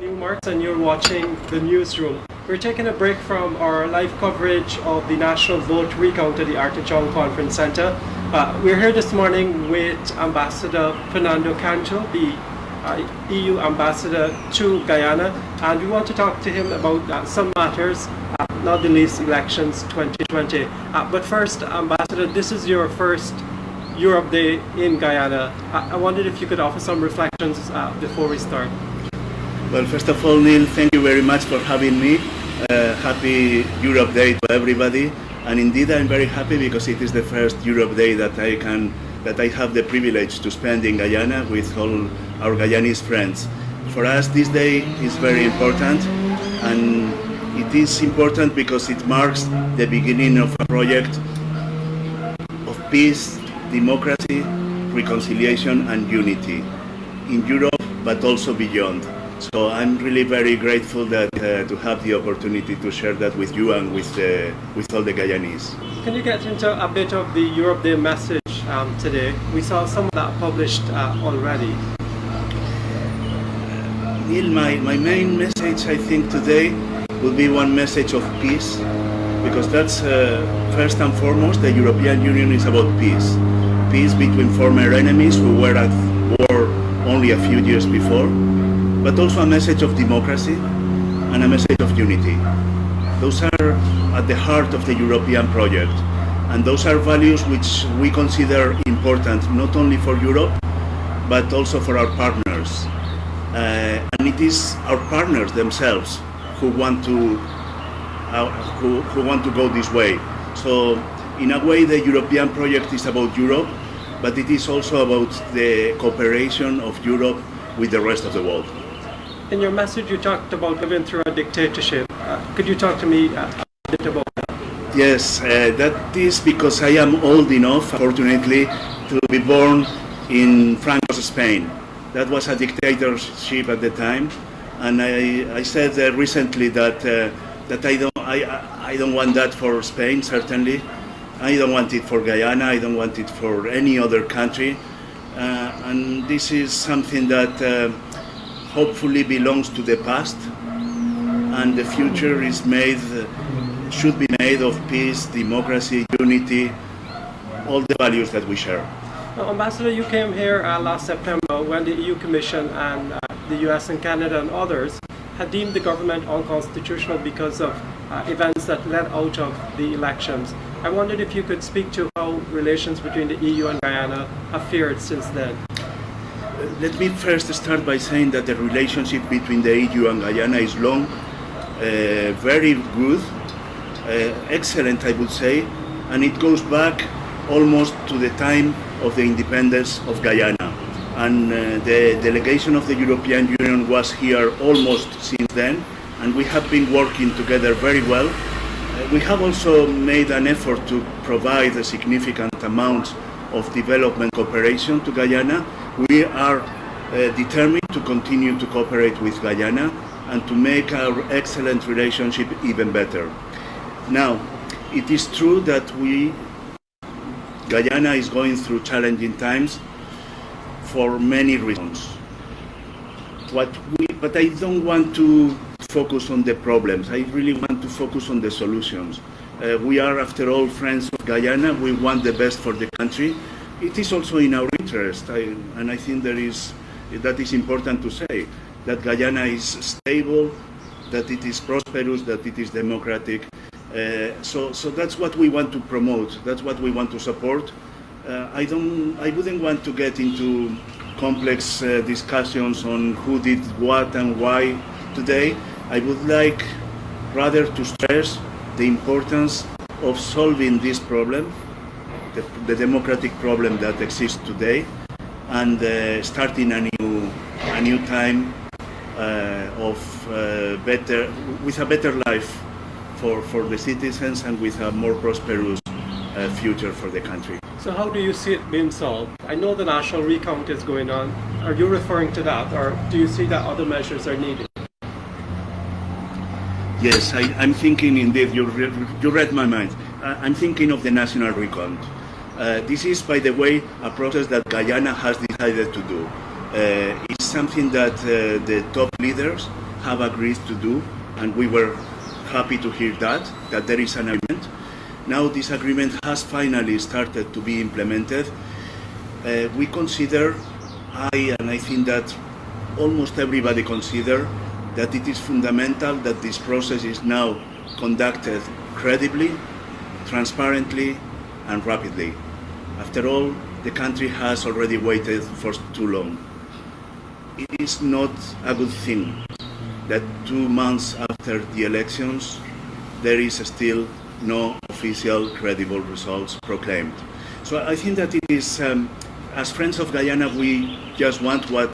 Newmarks and you're watching the newsroom. We're taking a break from our live coverage of the national vote recount at the Artichon Conference Center. We're here this morning with Ambassador Fernando Canto, the EU ambassador to Guyana, and we want to talk to him about some matters, not the least elections 2020. But first, Ambassador, this is your first Europe Day in Guyana. I wondered if you could offer some reflections before we start. Well, first of all, Neil, thank you very much for having me. Happy Europe Day to everybody. And indeed, I'm very happy because it is the first Europe Day that I have the privilege to spend in Guyana with all our Guyanese friends. For us, this day is very important, and it is important because it marks the beginning of a project of peace, democracy, reconciliation, and unity in Europe, but also beyond. So I'm really very grateful that to have the opportunity to share that with you and with all the Guyanese. Can you get into a bit of the Europe Day message today? We saw some of that published already. Neil, my main message, I think, today will be one message of peace, because that's first and foremost, the European Union is about peace. Peace between former enemies who were at war only a few years before, but also a message of democracy and a message of unity. Those are at the heart of the European project, and those are values which we consider important not only for Europe, but also for our partners. And it is our partners themselves who want to go this way. So in a way, the European project is about Europe, but it is also about the cooperation of Europe with the rest of the world. In your message, you talked about living through a dictatorship. Could you talk to me a bit about that? Yes, that is because I am old enough, fortunately, to be born in Franco's Spain. That was a dictatorship at the time, and I said recently that I don't want that for Spain, certainly. I don't want it for Guyana. I don't want it for any other country. And this is something that hopefully belongs to the past, and the future should be made of peace, democracy, unity, all the values that we share. Now, Ambassador, you came here last September when the EU Commission and the US and Canada and others had deemed the government unconstitutional because of events that led out of the elections. I wondered if you could speak to how relations between the EU and Guyana have fared since then. Let me first start by saying that the relationship between the EU and Guyana is long, very good, excellent, I would say, and it goes back almost to the time of the independence of Guyana. And the delegation of the European Union was here almost since then, and we have been working together very well. We have also made an effort to provide a significant amount of development cooperation to Guyana. We are determined to continue to cooperate with Guyana and to make our excellent relationship even better. Now, it is true that Guyana is going through challenging times for many reasons. But I don't want to focus on the problems. I really want to focus on the solutions. We are, after all, friends of Guyana. We want the best for the country. It is also in our interest, and I think that is important to say, that Guyana is stable, that it is prosperous, that it is democratic. So that's what we want to promote. That's what we want to support. I wouldn't want to get into complex discussions on who did what and why today. I would like rather to stress the importance of solving this problem, the democratic problem that exists today, and starting a new time with a better life for the citizens and with a more prosperous future for the country. So how do you see it being solved? I know the national recount is going on. Are you referring to that, or do you see that other measures are needed? Yes, I'm thinking indeed, you read my mind. I'm thinking of the national recount. This is, by the way, a process that Guyana has decided to do. It's something that the top leaders have agreed to do, and we were happy to hear that there is an agreement. Now this agreement has finally started to be implemented. We consider, I think that almost everybody consider, that it is fundamental that this process is now conducted credibly, transparently, and rapidly. After all, the country has already waited for too long. It is not a good thing that 2 months after the elections, there is still no official credible results proclaimed. So I think that it is, as Friends of Guyana, we just want what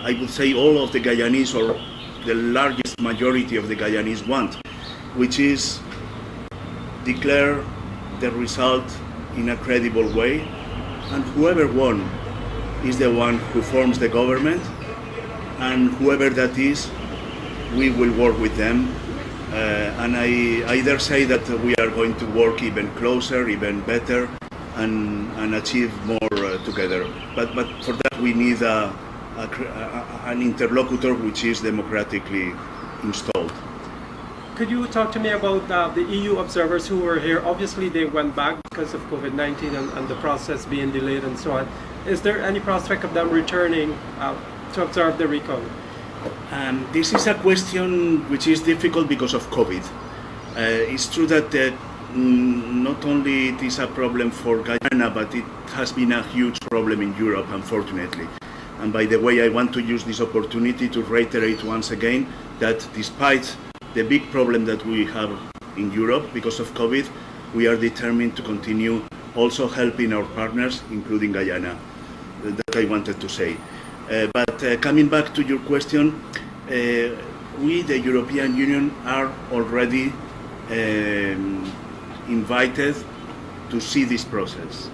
I would say all of the Guyanese, or the largest majority of the Guyanese want, which is declare the result in a credible way, and whoever won is the one who forms the government, and whoever that is, we will work with them. And I dare say that we are going to work even closer, even better, and achieve more together. But for that we need an interlocutor which is democratically installed. Could you talk to me about the EU observers who were here? Obviously they went back because of COVID-19 and the process being delayed and so on. Is there any prospect of them returning to observe the recount? This is a question which is difficult because of COVID. It's true that not only it is a problem for Guyana, but it has been a huge problem in Europe, unfortunately. And by the way, I want to use this opportunity to reiterate once again that despite the big problem that we have in Europe because of COVID, we are determined to continue also helping our partners, including Guyana. That I wanted to say. But coming back to your question, we, the European Union, are already invited to see this process.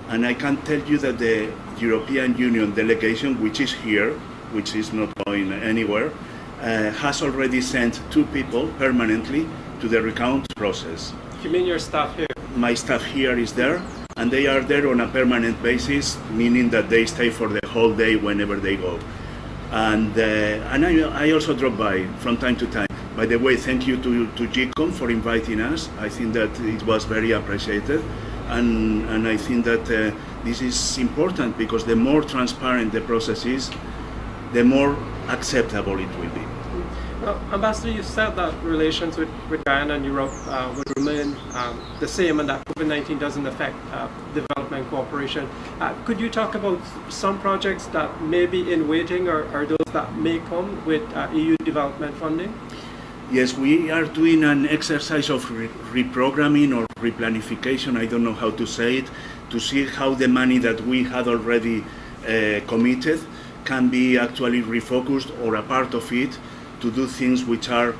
And I can tell you that the European Union delegation, which is here, which is not going anywhere, has already sent 2 people permanently to the recount process. You mean your staff here? My staff here is there, and they are there on a permanent basis, meaning that they stay for the whole day whenever they go. And I also drop by from time to time. By the way, thank you to GECOM for inviting us. I think that it was very appreciated, and I think that this is important because the more transparent the process is, the more acceptable it will be. Ambassador, you said that relations with Guyana and Europe would remain the same, and that COVID-19 doesn't affect development cooperation. Could you talk about some projects that may be in waiting, or those that may come with EU development funding? Yes, we are doing an exercise of reprogramming or replanification, I don't know how to say it, to see how the money that we had already committed can be actually refocused, or a part of it, to do things which are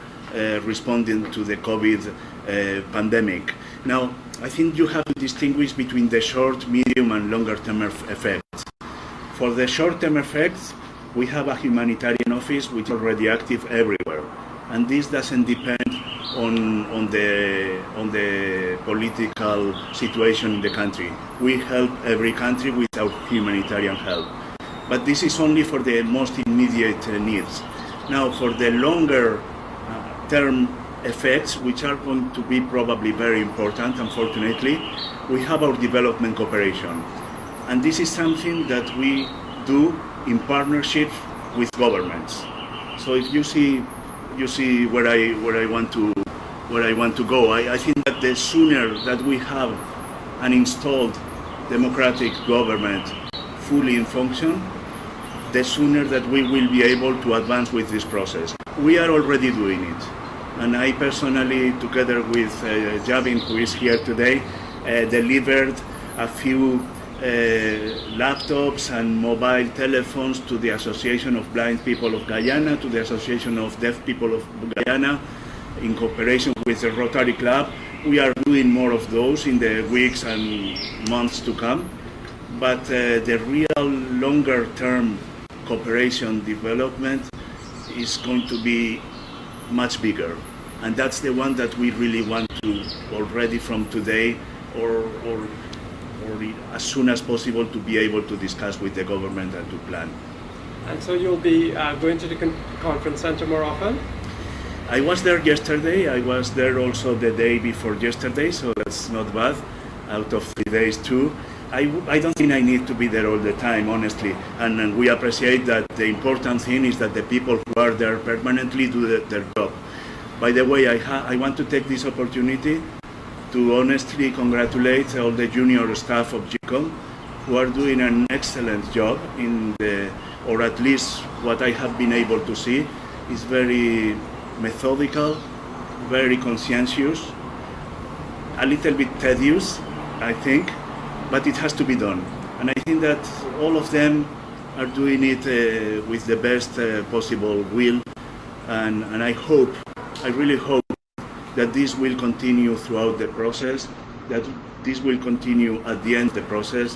responding to the COVID pandemic. Now, I think you have to distinguish between the short, medium, and longer-term effects. For the short-term effects, we have a humanitarian office which is already active everywhere, and this doesn't depend on the political situation in the country. We help every country with our humanitarian help, but this is only for the most immediate needs. Now, for the longer term effects, which are going to be probably very important, unfortunately, we have our development cooperation. And this is something that we do in partnership with governments. So if you see where I want to go, I think that the sooner that we have an installed democratic government fully in function, the sooner that we will be able to advance with this process. We are already doing it. And I personally, together with Javin, who is here today, delivered a few laptops and mobile telephones to the Association of Blind People of Guyana, to the Association of Deaf People of Guyana, in cooperation with the Rotary Club. We are doing more of those in the weeks and months to come. But the real longer-term cooperation development is going to be much bigger, and that's the one that we really want to already from today or as soon as possible to be able to discuss with the government and to plan. And so you'll be going to the conference center more often? I was there yesterday. I was there also the day before yesterday, so that's not bad. Out of 3 days too. I don't think I need to be there all the time, honestly. And we appreciate that the important thing is that the people who are there permanently do their job. By the way, I want to take this opportunity to honestly congratulate all the junior staff of GECOM who are doing an excellent job or at least what I have been able to see is very methodical, very conscientious, a little bit tedious, I think, but it has to be done. And I think that all of them are doing it with the best possible will, and I really hope that this will continue throughout the process, that this will continue at the end of the process,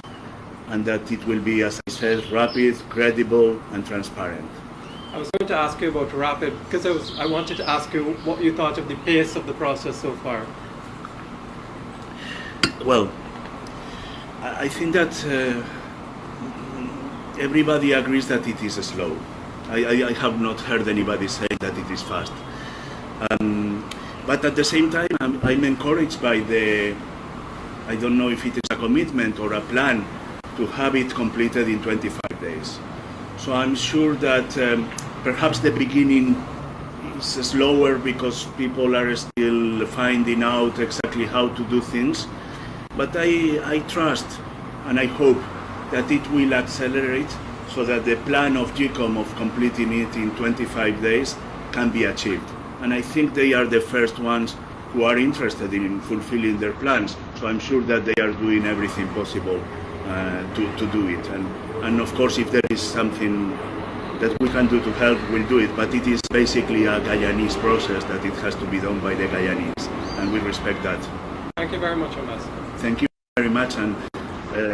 and that it will be, as I said, rapid, credible, and transparent. I was going to ask you about rapid, because I wanted to ask you what you thought of the pace of the process so far. Well, I think that everybody agrees that it is slow. I have not heard anybody say that it is fast. But at the same time, I'm encouraged by I don't know if it is a commitment or a plan to have it completed in 25 days. So I'm sure that perhaps the beginning is slower because people are still finding out exactly how to do things. But I trust and I hope that it will accelerate so that the plan of GECOM of completing it in 25 days can be achieved. And I think they are the first ones who are interested in fulfilling their plans. So I'm sure that they are doing everything possible to do it. And of course, if there is something that we can do to help, we'll do it. But it is basically a Guyanese process that it has to be done by the Guyanese. And we respect that. Thank you very much, Ambassador. Thank you very much. And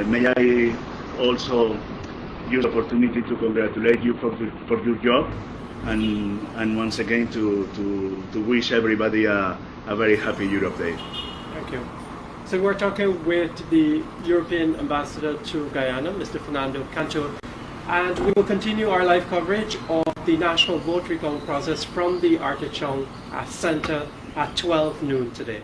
may I also use the opportunity to congratulate you for your job. And once again to wish everybody a very happy Europe Day. Thank you. So we're talking with the European Ambassador to Guyana, Mr. Fernando Canto, and we will continue our live coverage of the national vote recount process from the Artichon Center at 12 noon today.